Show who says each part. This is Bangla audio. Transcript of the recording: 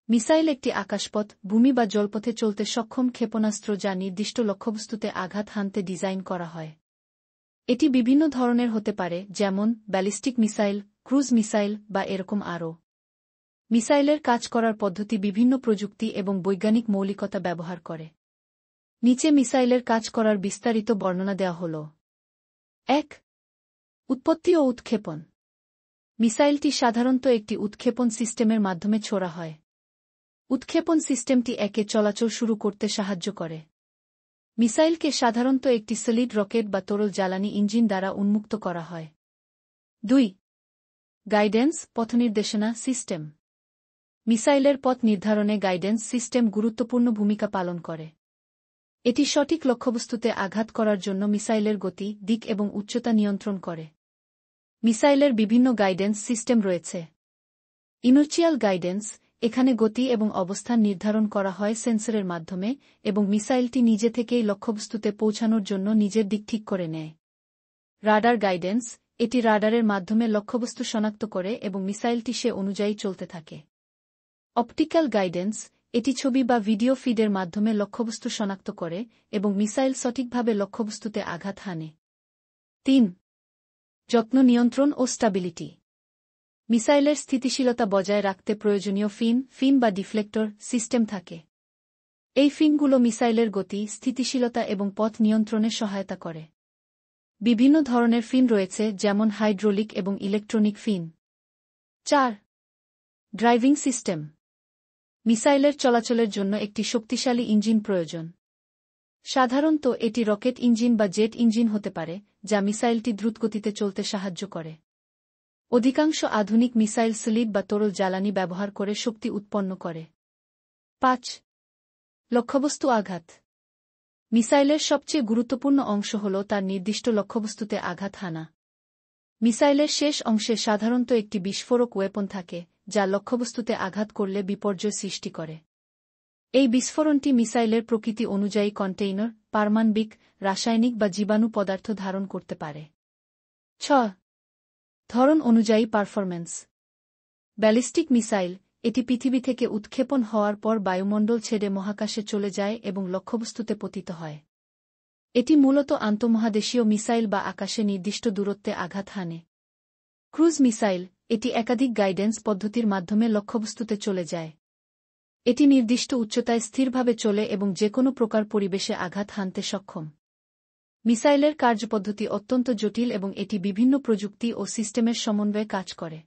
Speaker 1: মিসাইল একটি আকাশপথ, ভূমি বা জলপথে চলতে সক্ষম ক্ষেপণাস্ত্র যা নির্দিষ্ট লক্ষ্যবস্তুতে আঘাত হানতে ডিজাইন করা হয়। এটি বিভিন্ন ধরনের হতে পারে, যেমন ব্যালিস্টিক মিসাইল, ক্রুজ মিসাইল বা এরকম আরও। মিসাইলের কাজ করার পদ্ধতি বিভিন্ন প্রযুক্তি এবং বৈজ্ঞানিক মৌলিকতা ব্যবহার করে। নিচে মিসাইলের কাজ করার বিস্তারিত বর্ণনা দেওয়া হল। ১. উৎপত্তি ও উৎক্ষেপণ। মিসাইলটি সাধারণত একটি উৎক্ষেপণ সিস্টেমের মাধ্যমে ছোড়া হয়। উৎক্ষেপণ সিস্টেমটি একে চলাচল শুরু করতে সাহায্য করে। মিসাইলকে সাধারণত একটি সলিড রকেট বা তরল জ্বালানি ইঞ্জিন দ্বারা উন্মুক্ত করা হয়। ২. গাইডেন্স, পথনির্দেশনা সিস্টেম। মিসাইলের পথ নির্ধারণে গাইডেন্স সিস্টেম গুরুত্বপূর্ণ ভূমিকা পালন করে। এটি সঠিক লক্ষ্যবস্তুতে আঘাত করার জন্য মিসাইলের গতি, দিক এবং উচ্চতা নিয়ন্ত্রণ করে। মিসাইলের বিভিন্ন গাইডেন্স সিস্টেম রয়েছে। ইনার্চিয়াল গাইডেন্স, এখানে গতি এবং অবস্থান নির্ধারণ করা হয় সেন্সরের মাধ্যমে এবং মিসাইলটি নিজে থেকেই লক্ষ্যবস্তুতে পৌঁছানোর জন্য নিজের দিক ঠিক করে নেয়। রাডার গাইডেন্স, এটি রাডারের মাধ্যমে লক্ষ্যবস্তু শনাক্ত করে এবং মিসাইলটি সে অনুযায়ী চলতে থাকে। অপটিক্যাল গাইডেন্স, এটি ছবি বা ভিডিও ফিডের মাধ্যমে লক্ষ্যবস্তু শনাক্ত করে এবং মিসাইল সঠিকভাবে লক্ষ্যবস্তুতে আঘাত হানে। ৩. যত্ন, নিয়ন্ত্রণ ও স্টাবিলিটি। মিসাইলের স্থিতিশীলতা বজায় রাখতে প্রয়োজনীয় ফিন বা ডিফ্লেক্টর সিস্টেম থাকে। এই ফিনগুলো মিসাইলের গতি, স্থিতিশীলতা এবং পথ নিয়ন্ত্রণে সহায়তা করে। বিভিন্ন ধরনের ফিন রয়েছে, যেমন হাইড্রোলিক এবং ইলেকট্রনিক ফিন। ৪. Driving system. মিসাইলের চলাচলের জন্য একটি শক্তিশালী ইঞ্জিন প্রয়োজন। সাধারণত এটি রকেট ইঞ্জিন বা জেট ইঞ্জিন হতে পারে, যা মিসাইলটি দ্রুতগতিতে চলতে সাহায্য করে। অধিকাংশ আধুনিক মিসাইল সলিড বা তরল জ্বালানি ব্যবহার করে শক্তি উৎপন্ন করে। ৫. লক্ষ্যবস্তু আঘাত। মিসাইলের সবচেয়ে গুরুত্বপূর্ণ অংশ হল তার নির্দিষ্ট লক্ষ্যবস্তুতে আঘাত হানা। মিসাইলের শেষ অংশে সাধারণত একটি বিস্ফোরক ওয়েপন থাকে, যা লক্ষ্যবস্তুতে আঘাত করলে বিপর্যয় সৃষ্টি করে। এই বিস্ফোরণটি মিসাইলের প্রকৃতি অনুযায়ী কন্টেইনার, পারমাণবিক, রাসায়নিক বা জীবাণু পদার্থ ধারণ করতে পারে। ৬. ধরন অনুযায়ী পারফরম্যান্স। ব্যালিস্টিক মিসাইল, এটি পৃথিবী থেকে উৎক্ষেপণ হওয়ার পর বায়ুমণ্ডল ছেড়ে মহাকাশে চলে যায় এবং লক্ষ্যবস্তুতে পতিত হয়। এটি মূলত আন্তঃমহাদেশীয় মিসাইল বা আকাশে নির্দিষ্ট দূরত্বে আঘাত হানে। ক্রুজ মিসাইল, এটি একাধিক গাইডেন্স পদ্ধতির মাধ্যমে লক্ষ্যবস্তুতে চলে যায়। এটি নির্দিষ্ট উচ্চতায় স্থিরভাবে চলে এবং যেকোনো প্রকার পরিবেশে আঘাত হানতে সক্ষম। মিসাইলের কার্যপদ্ধতি অত্যন্ত জটিল এবং এটি বিভিন্ন প্রযুক্তি ও সিস্টেমের সমন্বয়ে কাজ করে।